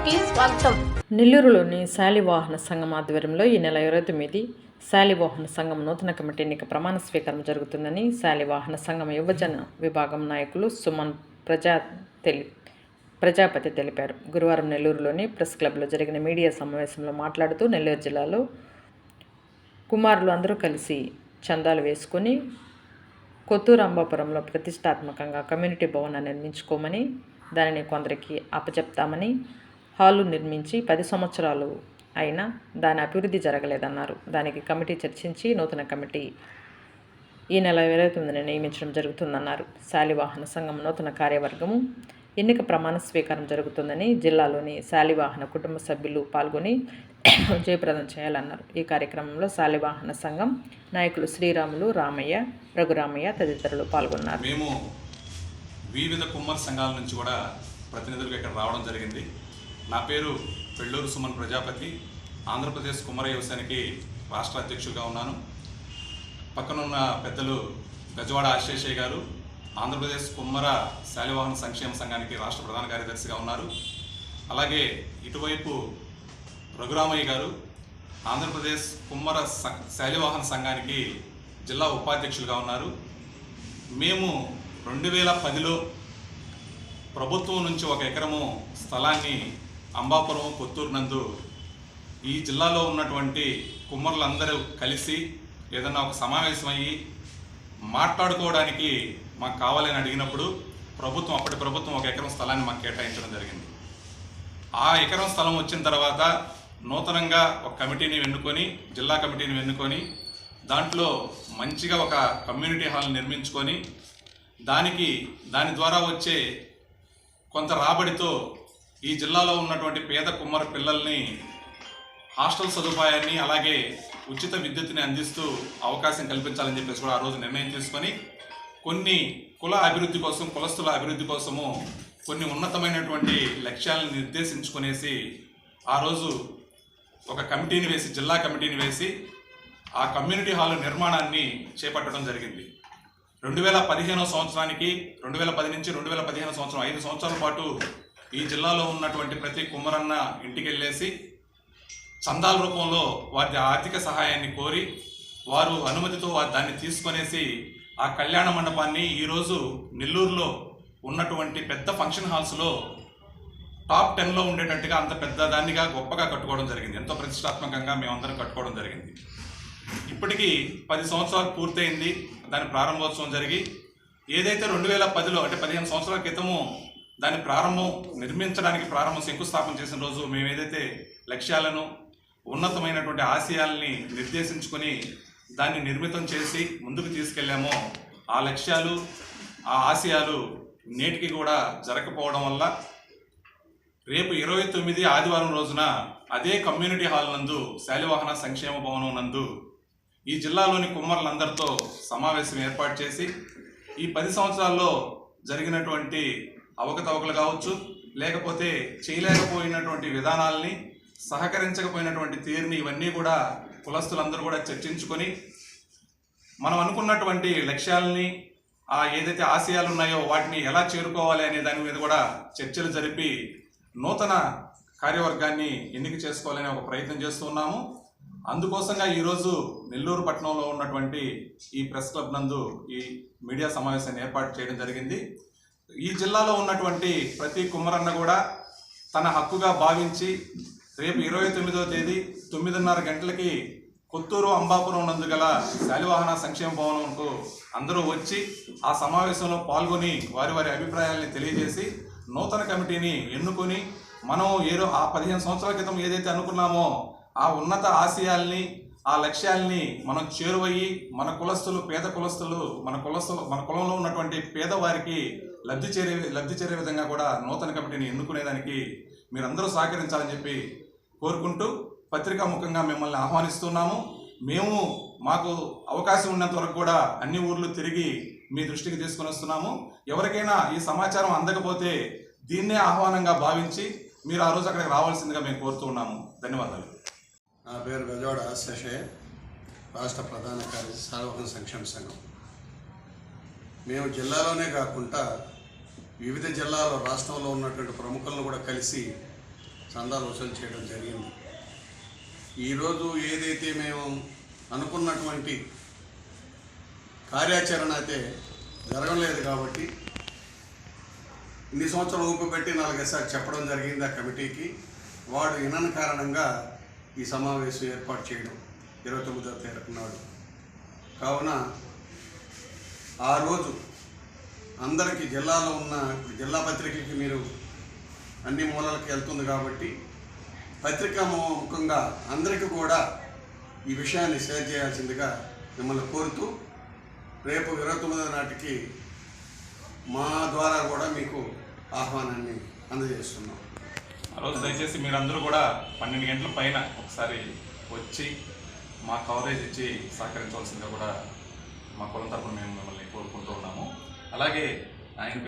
న్యూస్కి స్వాగతం. నెల్లూరులోని శాలివాహన సంఘం ఆధ్వర్యంలో ఈ నెల 29 శాలివాహన సంఘం నూతన కమిటీ ఎన్నిక ప్రమాణ స్వీకారం జరుగుతుందని శాలివాహన సంఘం యువజన విభాగం నాయకులు సుమన్ ప్రజాపతి తెలిపారు. గురువారం నెల్లూరులోని ప్రెస్ క్లబ్లో జరిగిన మీడియా సమావేశంలో మాట్లాడుతూ నెల్లూరు జిల్లాలో కుమారులు అందరూ కలిసి చందాలు వేసుకొని కొత్తూరు అంబాపురంలో ప్రతిష్టాత్మకంగా కమ్యూనిటీ భవనాన్ని నిర్మించుకోమని, దానిని కొందరికి అప్పచెప్తామని, హాలు నిర్మించి 10 సంవత్సరాలు అయినా దాని అభివృద్ధి జరగలేదన్నారు. దానికి కమిటీ చర్చించి నూతన కమిటీ ఈ నెల 29న నియమించడం జరుగుతుందన్నారు. శాలివాహన సంఘం నూతన కార్యవర్గము ఎన్నిక ప్రమాణ స్వీకారం జరుగుతుందని, జిల్లాలోని శాలివాహన కుటుంబ సభ్యులు పాల్గొని జయప్రదం చేయాలన్నారు. ఈ కార్యక్రమంలో శాలివాహన సంఘం నాయకులు శ్రీరాములు, రామయ్య, రఘురామయ్య తదితరులు పాల్గొన్నారు. మేము వివిధ కుమ్మర సంఘాల నుంచి కూడా ప్రతినిధులుగా ఇక్కడ రావడం జరిగింది. నా పేరు పెళ్ళూరు సుమన్ ప్రజాపతి. ఆంధ్రప్రదేశ్ కుమ్మర యువసేనకి రాష్ట్ర అధ్యక్షులుగా ఉన్నాను. పక్కనున్న పెద్దలు గజవాడ ఆశేషయ్య గారు ఆంధ్రప్రదేశ్ కుమ్మర శాలివాహన సంక్షేమ సంఘానికి రాష్ట్ర ప్రధాన కార్యదర్శిగా ఉన్నారు. అలాగే ఇటువైపు రఘురామయ్య గారు ఆంధ్రప్రదేశ్ కుమ్మర శాలివాహన సంఘానికి జిల్లా ఉపాధ్యక్షులుగా ఉన్నారు. మేము 2010లో ప్రభుత్వం నుంచి 1 ఎకరము స్థలాన్ని అంబాపురం, కొత్తూరు నందు ఈ జిల్లాలో ఉన్నటువంటి కుమ్మరులందరూ కలిసి ఏదన్నా ఒక సమావేశం అయ్యి మాట్లాడుకోవడానికి మాకు కావాలని అడిగినప్పుడు అప్పటి ప్రభుత్వం 1 ఎకరం స్థలాన్ని మాకు కేటాయించడం జరిగింది. ఆ ఎకరం స్థలం వచ్చిన తర్వాత నూతనంగా ఒక కమిటీని ఎన్నుకొని, జిల్లా కమిటీని ఎన్నుకొని, దాంట్లో మంచిగా ఒక కమ్యూనిటీ హాల్ నిర్మించుకొని దాని ద్వారా వచ్చే కొంత రాబడితో ఈ జిల్లాలో ఉన్నటువంటి పేద కుమ్మర పిల్లల్ని హాస్టల్ సదుపాయాన్ని, అలాగే ఉచిత విద్యుత్తుని అందిస్తూ అవకాశం కల్పించాలని చెప్పేసి కూడా ఆ రోజు నిర్ణయం తీసుకొని కొన్ని కుల అభివృద్ధి కోసం, కులస్తుల అభివృద్ధి కోసము కొన్ని ఉన్నతమైనటువంటి లక్ష్యాలను నిర్దేశించుకునేసి ఆ రోజు ఒక కమిటీని వేసి, జిల్లా కమిటీని వేసి ఆ కమ్యూనిటీ హాల్ నిర్మాణాన్ని చేపట్టడం జరిగింది. 2015 సంవత్సరానికి 2010 నుంచి 2015 సంవత్సరం 5 సంవత్సరాల పాటు ఈ జిల్లాలో ఉన్నటువంటి ప్రతి కుమ్మరన్న ఇంటికి వెళ్ళేసి చందాల రూపంలో వారి ఆర్థిక సహాయాన్ని కోరి వారు అనుమతితో దాన్ని తీసుకొనేసి ఆ కళ్యాణ మండపాన్ని ఈరోజు నెల్లూరులో ఉన్నటువంటి పెద్ద ఫంక్షన్ హాల్స్లో టాప్ 10లో ఉండేటట్టుగా అంత పెద్ద దాన్నిగా గొప్పగా కట్టుకోవడం జరిగింది. ఎంతో ప్రతిష్టాత్మకంగా మేమందరం కట్టుకోవడం జరిగింది. ఇప్పటికీ 10 సంవత్సరాలు పూర్తయింది దాని ప్రారంభోత్సవం జరిగి. ఏదైతే 2010లో అంటే 15 సంవత్సరాల క్రితము దాని నిర్మించడానికి శంకుస్థాపన చేసిన రోజు మేము ఏదైతే లక్ష్యాలను, ఉన్నతమైనటువంటి ఆశయాల్ని నిర్దేశించుకొని దాన్ని నిర్మితం చేసి ముందుకు తీసుకెళ్ళామో, ఆ లక్ష్యాలు, ఆ ఆశయాలు నేటికి కూడా జరగకపోవడం వల్ల రేపు 29 ఆదివారం రోజున అదే కమ్యూనిటీ హాల్ నందు, శాలివాహన సంక్షేమ భవనం నందు ఈ జిల్లాలోని కుమ్మరులందరితో సమావేశం ఏర్పాటు చేసి ఈ 10 సంవత్సరాల్లో జరిగినటువంటి అవకతవకలు కావచ్చు, లేకపోతే చేయలేకపోయినటువంటి విధానాల్ని, సహకరించకపోయినటువంటి తీరుని, ఇవన్నీ కూడా కులస్తులందరూ కూడా చర్చించుకొని మనం అనుకున్నటువంటి లక్ష్యాలని, ఏదైతే ఆశయాలు ఉన్నాయో వాటిని ఎలా చేరుకోవాలి అనే దాని మీద కూడా చర్చలు జరిపి నూతన కార్యవర్గాన్ని ఎన్నిక చేసుకోవాలని ఒక ప్రయత్నం చేస్తూ ఉన్నాము. అందుకోసంగా ఈరోజు నెల్లూరు పట్టణంలో ఉన్నటువంటి ఈ ప్రెస్ క్లబ్ నందు ఈ మీడియా సమావేశాన్ని ఏర్పాటు చేయడం జరిగింది. ఈ జిల్లాలో ఉన్నటువంటి ప్రతి కుమ్మరన్న కూడా తన హక్కుగా భావించి రేపు 29వ తేదీ 9:30 గంటలకి కొత్తూరు అంబాపురం నందు గల శాలివాహన సంక్షేమ భవనంకు అందరూ వచ్చి ఆ సమావేశంలో పాల్గొని వారి అభిప్రాయాల్ని తెలియజేసి నూతన కమిటీని ఎన్నుకొని మనం ఆ 15 సంవత్సరాల క్రితం ఏదైతే అనుకున్నామో ఆ ఉన్నత ఆశయాల్ని, ఆ లక్ష్యాల్ని మనం చేరువయ్యి మన కులస్తులు, పేద కులస్తులు, మన కులంలో ఉన్నటువంటి పేదవారికి లబ్ధి చేరే విధంగా కూడా నూతన కమిటీని ఎన్నుకునేదానికి మీరందరూ సహకరించాలని చెప్పి కోరుకుంటూ పత్రికా ముఖంగా మిమ్మల్ని ఆహ్వానిస్తున్నాము. మాకు అవకాశం ఉన్నంత వరకు కూడా అన్ని ఊర్లు తిరిగి మీ దృష్టికి తీసుకొని వస్తున్నాము. ఎవరికైనా ఈ సమాచారం అందకపోతే దీన్నే ఆహ్వానంగా భావించి మీరు ఆ రోజు అక్కడికి రావాల్సిందిగా మేము కోరుతూ ఉన్నాము. ధన్యవాదాలు. నా పేరు గజవాడ ఆశేషయ్య, రాష్ట్ర ప్రధాన కార్యదర్శి, శాలివాహన సంక్షేమ సంఘం. మేము జిల్లాలోనే కాకుండా వివిధ జిల్లాలో రాష్ట్రంలో ఉన్నటువంటి ప్రముఖులను కూడా కలిసి చందాలు వసూలు చేయడం జరిగింది. ఈరోజు ఏదైతే మేము అనుకున్నటువంటి కార్యాచరణ అయితే జరగలేదు కాబట్టి ఇన్ని సంవత్సరాలు ఊపి పెట్టి 4 సార్లు చెప్పడం జరిగింది ఆ కమిటీకి. వాడు వినని కారణంగా ఈ సమావేశం ఏర్పాటు చేయడం 29వ తారీఖు నాడు. కావున ఆ రోజు అందరికీ జిల్లాలో ఉన్న జిల్లా పత్రికకి మీరు అన్ని మూలలకు వెళ్తుంది కాబట్టి పత్రికా ముఖంగా అందరికీ కూడా ఈ విషయాన్ని షేర్ చేయాల్సిందిగా మిమ్మల్ని కోరుతూ రేపు 29వ నాటికి మా ద్వారా కూడా మీకు ఆహ్వానాన్ని అందజేస్తున్నాం. ఆ రోజు దయచేసి మీరందరూ కూడా 12 గంటల పైన ఒకసారి వచ్చి మా కవరేజ్ ఇచ్చి సహకరించవలసిందిగా కూడా మా కులం తరపున మేము మిమ్మల్ని కోరుకుంటూ ఉన్నాము. అలాగే ఆయన